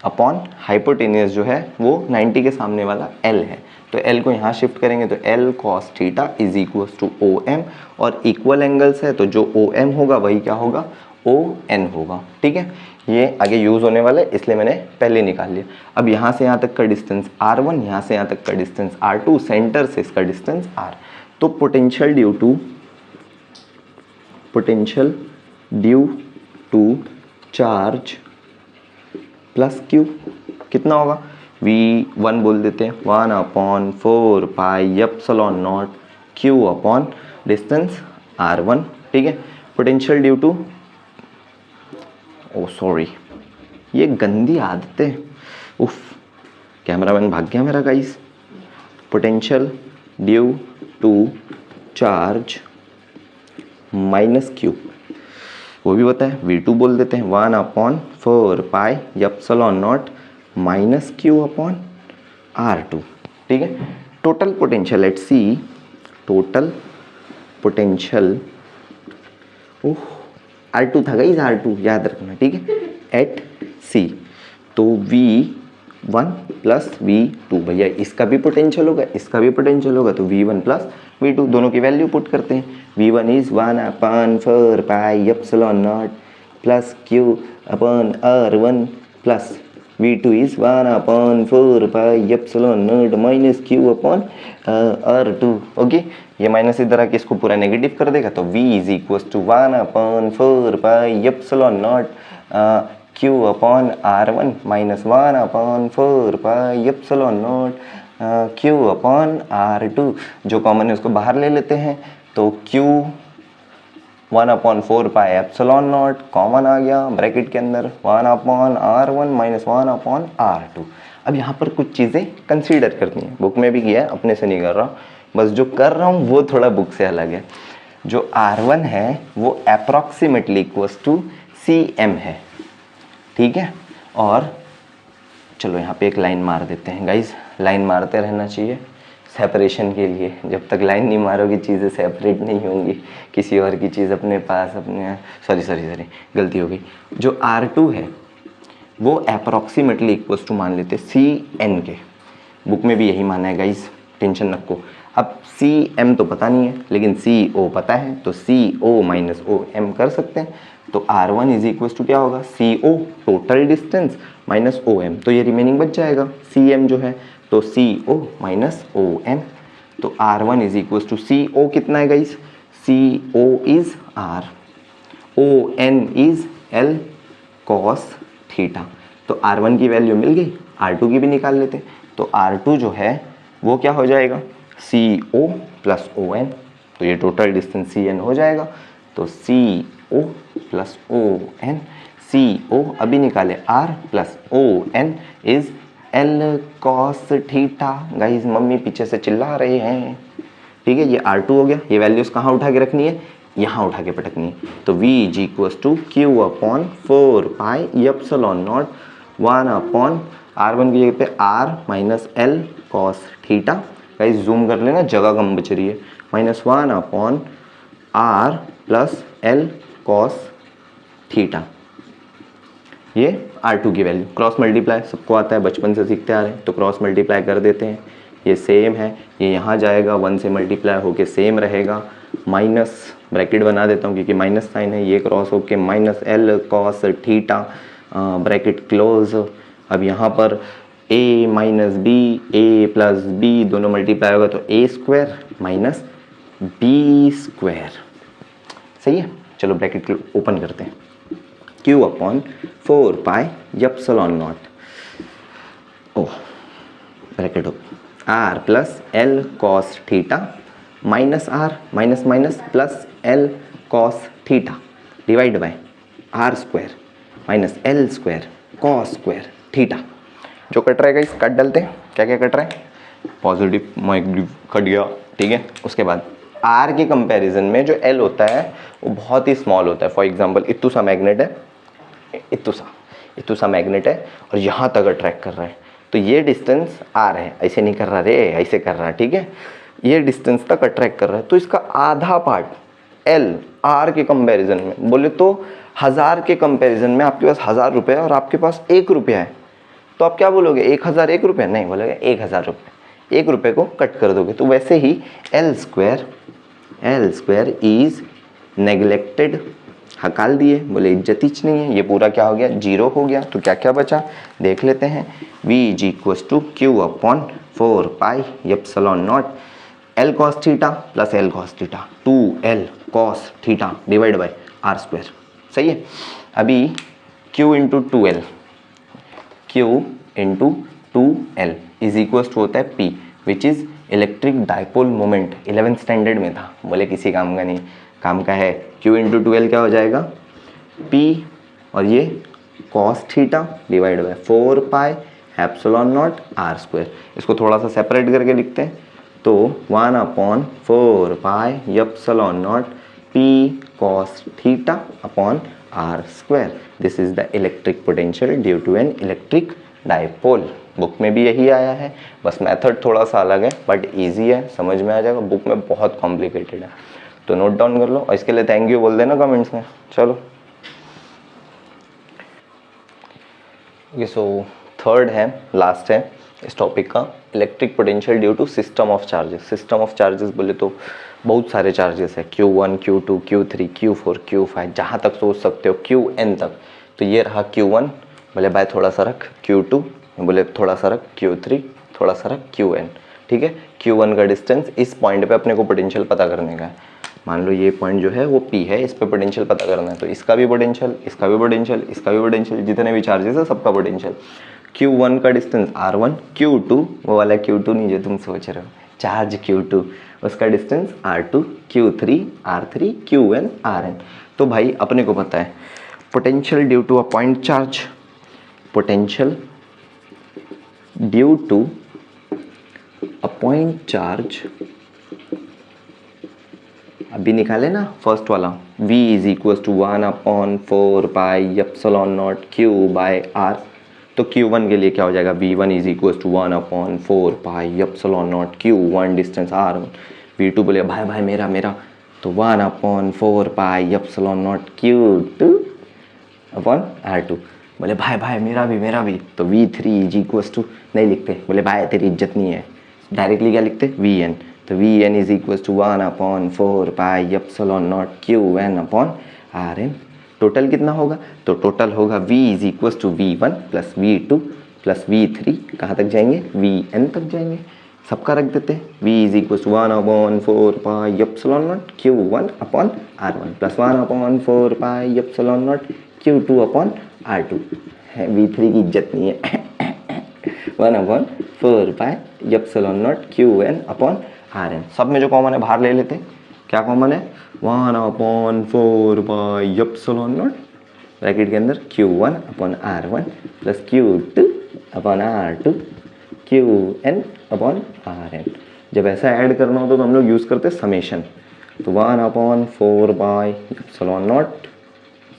अपॉन हाइपोटेनियस जो है वो 90 के सामने वाला L है। तो L को यहाँ शिफ्ट करेंगे तो L cos theta is equals to OM, और इक्वल एंगल्स है तो जो OM होगा वही क्या होगा, ON होगा, ठीक है। ये आगे यूज़ होने वाला है इसलिए मैंने पहले निकाल लिया। अब यहाँ से यहाँ तक का डिस्टेंस R1, यहाँ से यहाँ तक का डिस्टेंस R2, सेंटर से इसका डिस्टेंस R। तो potential due to charge plus Q कितना होगा, V1 बोल देते हैं, 1 upon 4 pi epsilon naught Q upon distance R1, ठीक है। Potential due to, oh sorry ये गंदी आदतें, उफ, कैमरामैन भाग गया मेरा guys. Potential due to charge minus Q, वो भी होता है V2 बोल देते हैं 1/4 epsilon naught minus Q upon R2। ठीक है, total potential at C, total potential R2 था गाइस, R2 याद रखना। ठीक है, एट सी, तो V1 प्लस V2, भैया इसका भी पोटेंशियल होगा, इसका भी पोटेंशियल होगा, तो V1 प्लस V2 दोनों की वैल्यू पुट करते हैं। V1 is 1/4 epsilon naught plus Q upon R1 plus V2 is 1/4 epsilon naught minus Q upon R2। Okay, ये माइनस इधर आके इसको पूरा नेगेटिव कर देगा, तो V is equal to 1/4 epsilon naught Q upon R1 minus 1/4 epsilon naught Q upon R2। जो common है उसको बाहर ले लेते हैं, तो Q 1/4 एप्सिलॉन नॉट कॉमन आ गया ब्रैकेट के अंदर, 1/R1 माइनस 1/R2। अब यहाँ पर कुछ चीज़ें कंसीडर करनी है, बुक में भी किया है, अपने से नहीं कर रहा हूँ, बस जो कर रहा हूँ वो थोड़ा बुक से अलग है। जो R1 है वो अप्रॉक्सीमेटली इक्वल्स टू CM है। ठीक है, और चलो यहाँ पे एक लाइन मार देते हैं गाइज, लाइन मारते रहना चाहिए सेपरेशन के लिए। जब तक लाइन नहीं मारोगे चीज़ें सेपरेट नहीं होंगी, किसी और की चीज़ अपने पास, अपने सॉरी गलती हो गई। जो R2 है वो अप्रॉक्सीमेटली इक्वल्स टू मान लेते CN के, बुक में भी यही माना है गाइज, टेंशन रखो। अब CM तो पता नहीं है लेकिन CO पता है, तो CO माइनस OM कर सकते हैं। तो R1 इज इक्वल टू क्या होगा, CO total distance minus OM, तो ये रिमेनिंग बच जाएगा CM जो है, तो CO माइनस OM। तो R1 is equal to CO कितना है guys, CO is R, ON is L cos theta. तो R1 की वैल्यू मिल गई, R2 की भी निकाल लेते हैं, तो R2 जो है वो क्या हो जाएगा, CO प्लस ON, तो ये टोटल डिस्टेंस CN हो जाएगा, तो CO प्लस ON, CO अभी निकाले R plus ON is L cos theta. Guys mummy पीछे से चिल्ला रहे हैं। ठीक है, ये R2 हो गया, ये वैल्यूज कहाँ उठा के रखनी है, यहाँ उठा के पटकनी है, तो V is equals to Q upon 4 epsilon naught 1/R1 की जगह पे R minus L cos theta. Guys zoom कर लेना, जगह कम बच रही है, minus 1/R plus L cos theta. ये R2 की वैल्यू, क्रॉस मल्टीप्लाई सबको आता है, बचपन से सीखते आ रहे हैं, तो क्रॉस मल्टीप्लाई कर देते हैं, ये सेम है, ये यहाँ जाएगा 1 से मल्टीप्लाई होके सेम रहेगा, माइनस ब्रैकेट बना देता हूँ क्योंकि माइनस साइन है, ये क्रॉस होके minus L cos theta bracket close. अब यहाँ पर A minus B, A plus B दोनों मल्टीप्लाई होगा तो A square minus B square. सही है, चलो ब्रैकेट ओपन करते हैं, Q upon 4 epsilon not, oh bracket R plus L cos theta minus R minus minus plus L cos theta divide by R square minus L square cos square theta. जो cut रहा है इस cut डालते हैं, क्या क्या cut रहा है, पॉजिटिव नेगेटिव कट गया। ठीक है, उसके बाद R के कंपैरिजन में जो L होता है वो बहुत ही स्मॉल होता है। फॉर एग्जांपल इतू सा मैग्नेट है, इतू सा मैग्नेट है और यहाँ तक अट्रैक्ट कर रहा है, तो ये डिस्टेंस R है, ऐसे नहीं कर रहा रे, ऐसे कर रहा है। ठीक है, ये डिस्टेंस तक अट्रैक्ट कर रहा है, तो इसका आधा पार्ट L R के कंपैरिजन में, बोले तो 1000 के कंपैरिजन में आपके पास 1000 रुपये और आपके पास 1 रुपया है, तो आप क्या बोलोगे, 1000 1 रुपया, नहीं बोलोगे 1000 रुपये, 1 रुपये को कट कर दोगे। तो वैसे ही L स्क्वायर इज नेग्लेक्टेड, हकाल दिए, बोले इज्जत ही नहीं है, ये पूरा क्या हो गया, 0 हो गया। तो क्या क्या बचा देख लेते हैं, V is equal to Q upon 4 epsilon naught L cos theta plus L cos theta 2L cos theta divide by R square. सही है, अभी Q into 2L, Q into 2L is equal to होता है P which is electric dipole moment, 11th standard में था, बोले किसी काम का नहीं, काम का है। Q इंटू 2L क्या हो जाएगा, P और ये cos theta divide by 4 epsilon naught R square. इसको थोड़ा सा सेपरेट करके लिखते हैं तो 1/4 pi epsilon naught P cos theta upon R square. This is the electric potential due to an electric dipole. Book में भी यही आया है, बस मेथड थोड़ा सा अलग है बट इजी है, समझ में आ जाएगा। बुक में बहुत कॉम्प्लिकेटेड है, तो नोट डाउन कर लो और इसके लिए थैंक यू बोल देना कमेंट्स में। चलो ये सो थर्ड है, लास्ट है इस टॉपिक का, electric potential due to system of charges. System of charges बोले तो बहुत सारे चार्जेस है, Q1 Q2 Q3 Q4 Q5 जहाँ तक सोच सकते हो Qn तक। तो ये रहा Q1, बोले भाई थोड़ा सा रख Q2, बोले थोड़ा सा रख Q3, थोड़ा सा रख Qn। ठीक है, Q1 का डिस्टेंस इस पॉइंट पे अपने को पोटेंशियल पता करने का है। मान लो ये पॉइंट जो है वो P है, इस पे पोटेंशियल पता करना है, तो इसका भी पोटेंशियल, इसका भी पोटेंशियल, इसका भी पोटेंशियल, जितने भी चार्जेस है सबका पोटेंशियल। Q1 का डिस्टेंस R1, Q2 वो वाला Q2 नहीं जो तुम सोच रहे हो, चार्ज Q2 उसका distance R2, Q3 R3, Qn Rn। तो भाई अपने को पता है potential due to a point charge, potential due to a point charge अभी निकाले ना फर्स्ट वाला, V is equal to 1/4 pi epsilon naught Q/R। तो Q1 के लिए क्या हो जाएगा, V1 is equal to 1/4 pi epsilon naught Q1 distance R1। V2 बोले भाई भाई मेरा तो 1/4 pi epsilon naught Q2 upon R2। बोले भाई भाई मेरा भी। तो V3 इज इक्वल टू, नहीं लिखते, बोले भाई तेरी इज्जत नहीं है, डायरेक्टली क्या लिखते Vn। तो Vn is equal to 1/4 pi epsilon naught Qn upon Rn। Total कितना होगा, तो टोटल होगा V is equal to V1 plus V2 plus V3, कहाँ तक जाएंगे, Vn तक जाएंगे। सबका रख देते हैं, V is equal to 1/4 pi epsilon naught Q1 upon R1 plus 1/4 pi epsilon naught Q2 upon R2 है। V3 की इज्जत नहीं है 1/4 pi epsilon naught Qn upon Rn। सब में जो कॉमन है बाहर ले लेते हैं, क्या कॉमन है, 1/4 पाई एप्सिलॉन नॉट ब्रैकेट के अंदर Q1 upon R1 plus Q2 upon R2 Qn upon Rn। जब ऐसा ऐड करना हो तो हम लोग यूज़ करते हैं समेशन। तो 1/4 pi epsilon not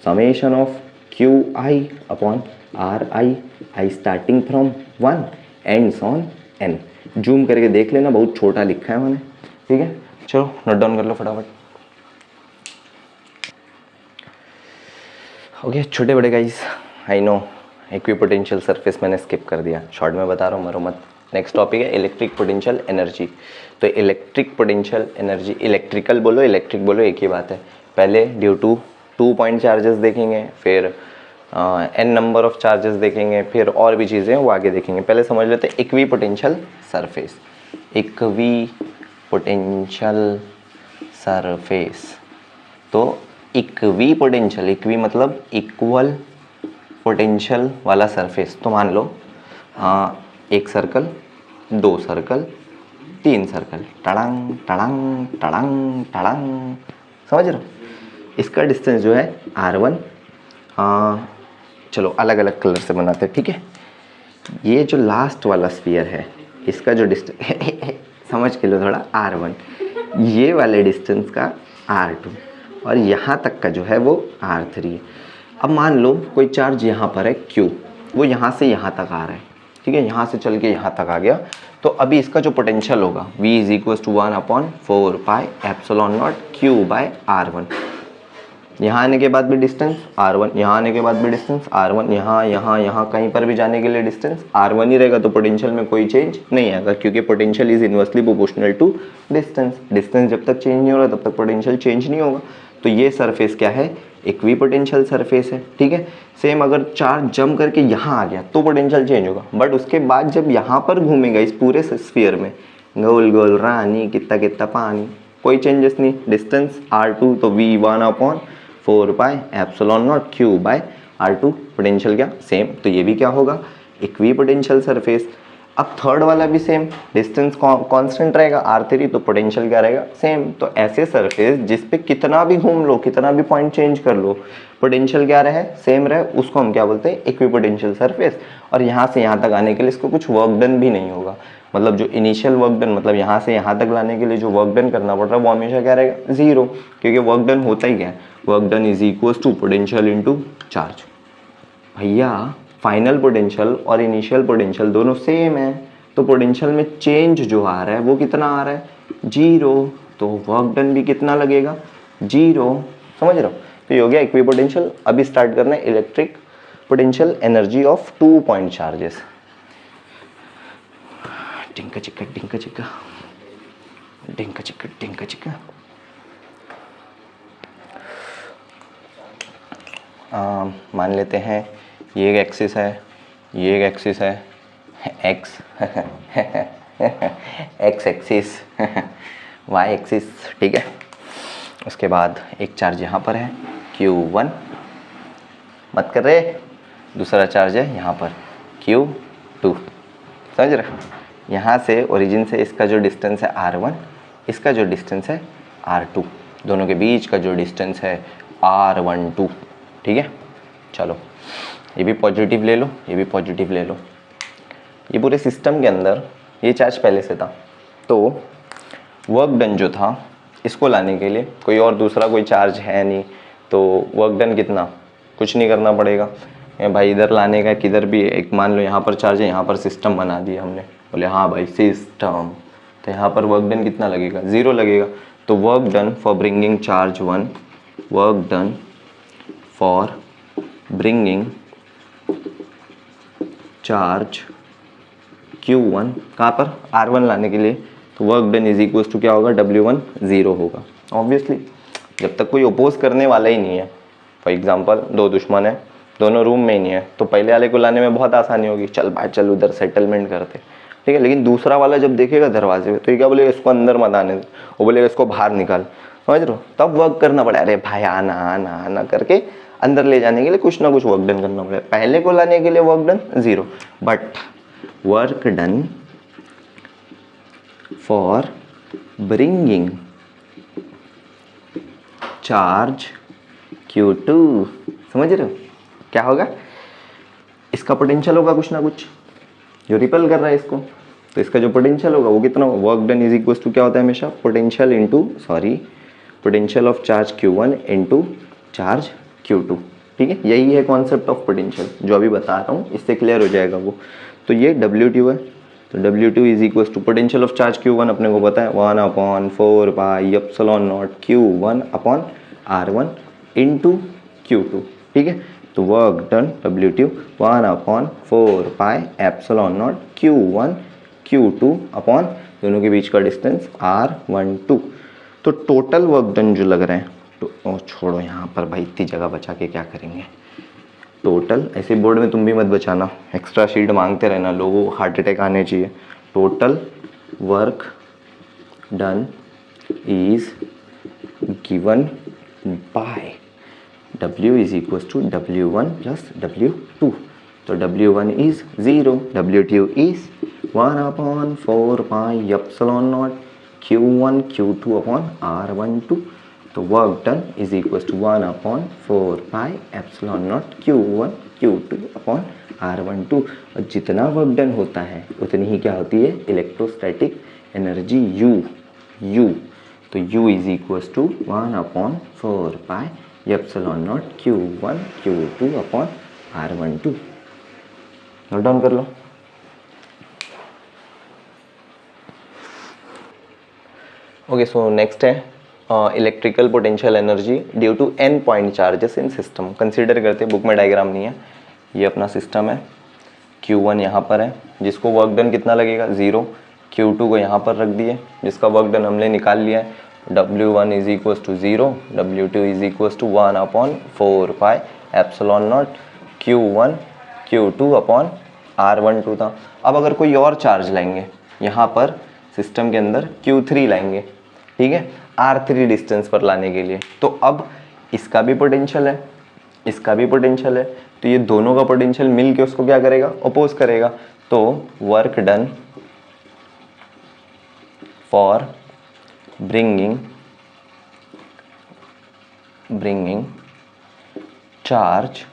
summation of Qi upon Ri, I starting from 1 ends on n। Zoom करके देख लेना, बहुत छोटा लिखा है मैंने, ठीक है। चलो नोट डाउन कर लो फटाफट। ओके छोटे बड़े guys, I know equipotential surface मैंने स्किप कर दिया, शॉर्ट में बता रहा हूँ, मरो मत। नेक्स्ट टॉपिक है इलेक्ट्रिक पोटेंशियल एनर्जी। तो इलेक्ट्रिक पोटेंशियल एनर्जी, इलेक्ट्रिकल बोलो इलेक्ट्रिक बोलो एक ही बात है। पहले ड्यू टू 2 पॉइंट चार्जेस देखेंगे, फिर n नंबर ऑफ चार्जेस देखेंगे, फिर और भी चीज़ें वो आगे देखेंगे। पहले समझ लेते हैं equi potential surface. Equi potential surface, तो इक्वी पोटेंशियल, इक्वी मतलब इक्वल पोटेंशियल वाला सरफेस। तो मान लो एक सर्कल, 2 सर्कल, 3 सर्कल, टड़ंग टड़ंग टड़ंग टड़ंग, समझ रहे हो। इसका डिस्टेंस जो है R1, चलो अलग अलग कलर से बनाते हैं, ठीक है। ये जो लास्ट वाला स्फीयर है, इसका जो डिस्टेंस समझ के लो थोड़ा, R1, ये वाले डिस्टेंस का R2 और यहाँ तक का जो है वो R3 है। अब मान लो कोई चार्ज यहाँ पर है Q, वो यहाँ से यहाँ तक आ रहा है, ठीक है, यहाँ से चल के यहाँ तक आ गया। तो अभी इसका जो पोटेंशियल होगा V is equal to 1/4 pi epsilon naught Q/R1। यहाँ आने के बाद भी डिस्टेंस R1, यहाँ आने के बाद भी डिस्टेंस R1, यहाँ कहीं पर भी जाने के लिए डिस्टेंस R1 ही रहेगा। तो पोटेंशियल में कोई चेंज नहीं आएगा, क्योंकि potential is inversely proportional to distance. Distance जब तक चेंज नहीं हो रहा तब तक पोटेंशियल चेंज नहीं होगा। तो ये सरफेस क्या है, इक्वी पोटेंशियल सरफेस है, ठीक है। सेम अगर चार्ज जंप करके यहाँ आ गया तो पोटेंशियल चेंज होगा, बट उसके बाद जब यहाँ पर घूमेगा इस पूरे स्फीयर में, गोल गोल रानी कितना कितना पानी, कोई चेंजेस नहीं। डिस्टेंस R2, तो V 1/4 pi epsilon not Q/R2। Potential क्या, सेम। तो ये भी क्या होगा, इक्वी पोटेंशियल सरफेस। अब थर्ड वाला भी सेम, डिस्टेंस कांस्टेंट रहेगा R3, तो पोटेंशियल क्या रहेगा, सेम। तो ऐसे सरफेस जिस पे कितना भी घूम लो, कितना भी पॉइंट चेंज कर लो, पोटेंशियल क्या रहे, सेम रहे, उसको हम क्या बोलते हैं, इक्विपोटेंशियल सरफेस। और यहाँ से यहाँ तक आने के लिए इसको कुछ वर्क डन भी नहीं होगा, मतलब जो इनिशियल वर्क डन, मतलब यहाँ से यहाँ तक लाने के लिए जो वर्क डन करना पड़ रहा है वो हमेशा क्या रहेगा, जीरो, क्योंकि वर्क डन होता ही क्या है, work done is equals to potential into charge. भैया फाइनल पोटेंशियल और इनिशियल पोटेंशियल दोनों सेम है, तो पोटेंशियल में चेंज जो आ रहा है वो कितना आ रहा है, जीरो, तो वर्क डन भी कितना लगेगा, जीरो। समझ रहे हो, तो ये हो गया इक्विपोटेंशियल। अभी स्टार्ट करना है electric potential energy of 2 point charges. टिंका चिक्का टिंका चिक्का टिंका चिक्का टिंका चिक्का। मान लेते हैं ये एक एक्सिस है, ये एक एक्सिस है, X X axis Y axis, ठीक है। उसके बाद एक चार्ज यहाँ पर है Q1, मत कर रहे, दूसरा चार्ज है यहाँ पर Q2, समझ रहे। यहाँ से ओरिजिन से इसका जो डिस्टेंस है R1, इसका जो डिस्टेंस है R2, दोनों के बीच का जो डिस्टेंस है R12, ठीक है। चलो ये भी पॉजिटिव ले लो, ये भी पॉजिटिव ले लो। ये पूरे सिस्टम के अंदर ये चार्ज पहले से था, तो वर्क डन जो था इसको लाने के लिए कोई और दूसरा कोई चार्ज है नहीं, तो वर्क डन कितना, कुछ नहीं करना पड़ेगा भाई, इधर लाने का किधर भी एक, मान लो यहाँ पर चार्ज है, यहाँ पर सिस्टम बना दिया हमने, बोले हाँ भाई सिस्टम, तो यहाँ पर वर्क डन कितना लगेगा, ज़ीरो लगेगा। तो work done for bringing charge 1, work done for bringing charge Q1 कहाँ पर, R1 लाने के लिए, तो work done is equals to क्या होगा, W1 ज़ीरो होगा। ऑब्वियसली जब तक कोई अपोज करने वाला ही नहीं है, फॉर एग्जांपल दो दुश्मन है, दोनों रूम में ही नहीं है, तो पहले वाले को लाने में बहुत आसानी होगी, चल भाई चल उधर सेटलमेंट करते, ठीक है। लेकिन दूसरा वाला जब देखेगा दरवाजे में, तो ये क्या बोलेगा, इसको अंदर मत आने दे, वो बोलेगा इसको बाहर निकाल, समझ रहे हो। तब वर्क करना पड़ा, अरे भाई आना आना आना करके अंदर ले जाने के लिए कुछ ना कुछ वर्क डन करना पड़ेगा। पहले को लाने के लिए work done zero, but work done for bringing charge Q2, समझ रहे हो क्या होगा, इसका पोटेंशियल होगा कुछ ना कुछ, जो रिपेल कर रहा है इसको, तो इसका जो पोटेंशियल होगा वो कितना, work done is equal to क्या होता है हमेशा, potential into potential of charge Q1 into charge Q2, ठीक है। यही है कॉन्सेप्ट ऑफ पोटेंशियल जो अभी बता रहा हूँ, इससे क्लियर हो जाएगा वो। तो ये W2 है, तो W2 is equal to potential of charge Q1 अपने को पता है 1/4 pi epsilon naught Q1 upon R1 into Q2, ठीक है। तो work done W2 1/4 pi epsilon naught Q1 Q2 upon दोनों के बीच का डिस्टेंस R12। तो टोटल वर्क डन जो लग रहे हैं, तो छोड़ो यहाँ पर भाई, इतनी जगह बचा के क्या करेंगे। टोटल, ऐसे बोर्ड में तुम भी मत बचाना, एक्स्ट्रा शीट मांगते रहना, लोगों को हार्ट अटैक आने चाहिए। Total work done is given by W is equal to W1 plus W2, तो W1 is zero, W2 is 1/4 pi epsilon naught Q1 Q2 upon R12, तो work done is equal to 1/4 pi epsilon naught Q1 Q2 upon R12। और जितना work done होता है उतनी ही क्या होती है, इलेक्ट्रोस्टैटिक एनर्जी U। तो U is equal to 1/4 pi epsilon naught Q1 Q2 upon R12। Note down कर लो। ओके, सो नेक्स्ट है electrical potential energy due to n point charges in system. Consider करते हैं, बुक में diagram नहीं है, ये अपना सिस्टम है, Q1 यहाँ पर है, जिसको वर्क डन कितना लगेगा, ज़ीरो। Q2 को यहाँ पर रख दिए, जिसका वर्क डन हमने निकाल लिया है, W1 is equal to zero, W2 is equal to 1/4 pi epsilon naught Q1 Q2 upon R12 था। अब अगर कोई और चार्ज लाएंगे यहाँ पर सिस्टम के अंदर, Q3 लाएंगे, ठीक है, R3 डिस्टेंस पर लाने के लिए, तो अब इसका भी पोटेंशियल है, इसका भी पोटेंशियल है, तो ये दोनों का पोटेंशियल मिल के उसको क्या करेगा, अपोज करेगा। तो work done for bringing charge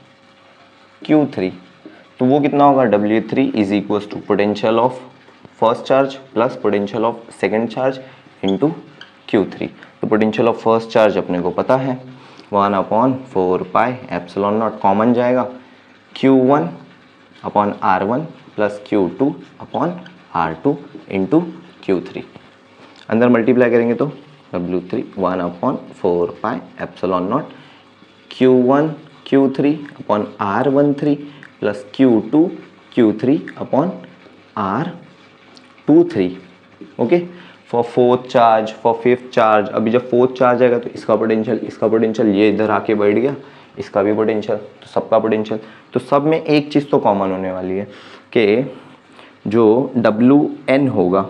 Q3, तो वो कितना होगा, W3 is equal to potential of first charge plus potential of second charge into Q3। तो पोटेंशियल ऑफ फर्स्ट चार्ज अपने को पता है 1/4πε0, कॉमन जाएगा Q1 upon R1 plus Q2 upon R2 into Q3। अंदर मल्टीप्लाई करेंगे तो W3 1/4πε0 Q1 Q3 upon R13 plus Q2 Q3 upon R23। Okay, for fourth charge, for fifth charge, अभी जब फोर्थ चार्ज आएगा तो इसका पोटेंशियल ये इधर आके बैठ गया, इसका भी पोटेंशियल, तो सबका पोटेंशियल, तो सब में एक चीज़ तो कॉमन होने वाली है कि जो Wn होगा,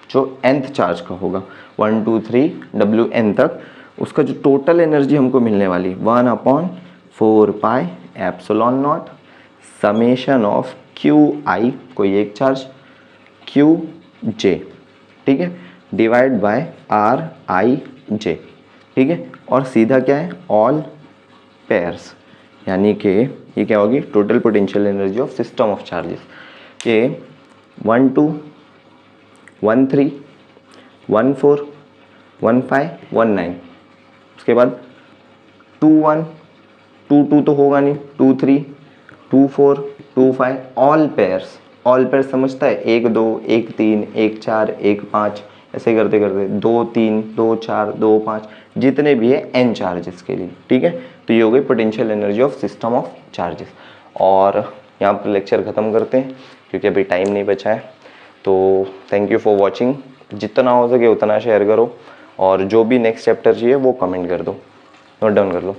जो nth चार्ज का होगा 1 2 3 Wn तक, उसका जो टोटल एनर्जी हमको मिलने वाली 1/4πε0 समेशन ऑफ Qi, कोई एक चार्ज, Qj, ठीक है, डिवाइड बाय Rij, ठीक है, और सीधा क्या है, ऑल पेयर्स, यानी कि ये क्या होगी, total potential energy of system of charges के 1 2 1 3 1 4 1 5 1 9, उसके बाद 2 1 2 2 तो होगा नहीं, 2 3 2 4 2 5, ऑल पेयर्स समझता है, 1 2 1 3 1 4 1 5, ऐसे करते करते 2 3 2 4 2 5, जितने भी है n चार्जेस के लिए, ठीक है। तो ये हो गई potential energy of system of charges. और यहाँ पर लेक्चर ख़त्म करते हैं क्योंकि अभी टाइम नहीं बचा है। तो थैंक यू फॉर वॉचिंग, जितना हो सके उतना शेयर करो, और जो भी नेक्स्ट चैप्टर चाहिए वो कमेंट कर दो, नोट डाउन कर लो।